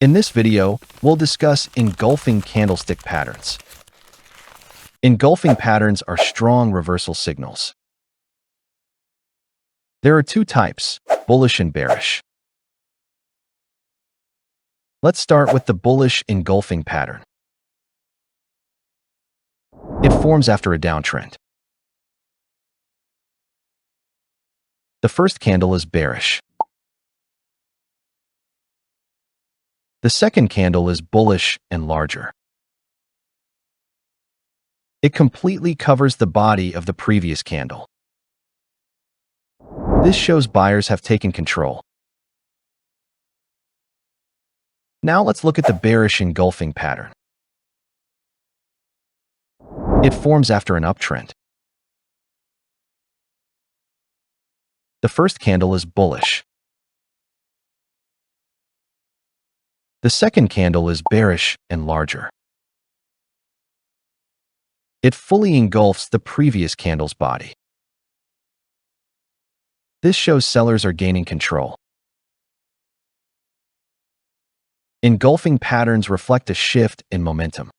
In this video, we'll discuss engulfing candlestick patterns. Engulfing patterns are strong reversal signals. There are two types, bullish and bearish. Let's start with the bullish engulfing pattern. It forms after a downtrend. The first candle is bearish. The second candle is bullish and larger. It completely covers the body of the previous candle. This shows buyers have taken control. Now let's look at the bearish engulfing pattern. It forms after an uptrend. The first candle is bullish. The second candle is bearish and larger. It fully engulfs the previous candle's body. This shows sellers are gaining control. Engulfing patterns reflect a shift in momentum.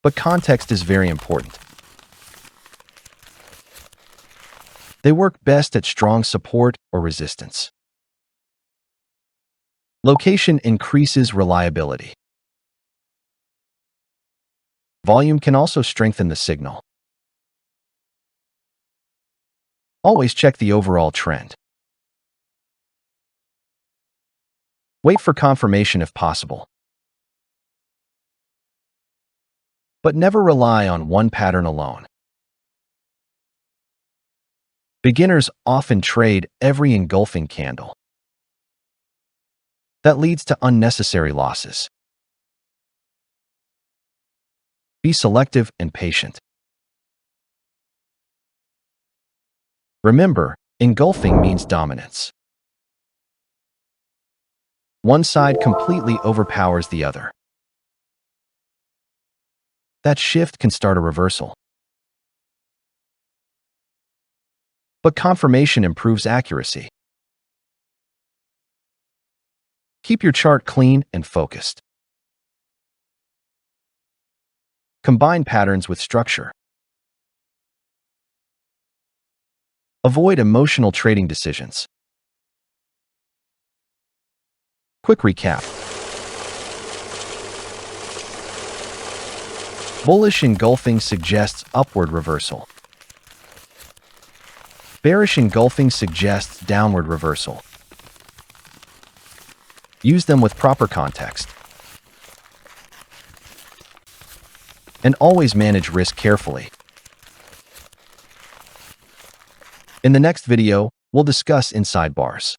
But context is very important. They work best at strong support or resistance. Location increases reliability. Volume can also strengthen the signal. Always check the overall trend. Wait for confirmation if possible. But never rely on one pattern alone. Beginners often trade every engulfing candle. That leads to unnecessary losses. Be selective and patient. Remember, engulfing means dominance. One side completely overpowers the other. That shift can start a reversal. But confirmation improves accuracy. Keep your chart clean and focused. Combine patterns with structure. Avoid emotional trading decisions. Quick recap. Bullish engulfing suggests upward reversal. Bearish engulfing suggests downward reversal. Use them with proper context. And always manage risk carefully. In the next video, we'll discuss inside bars.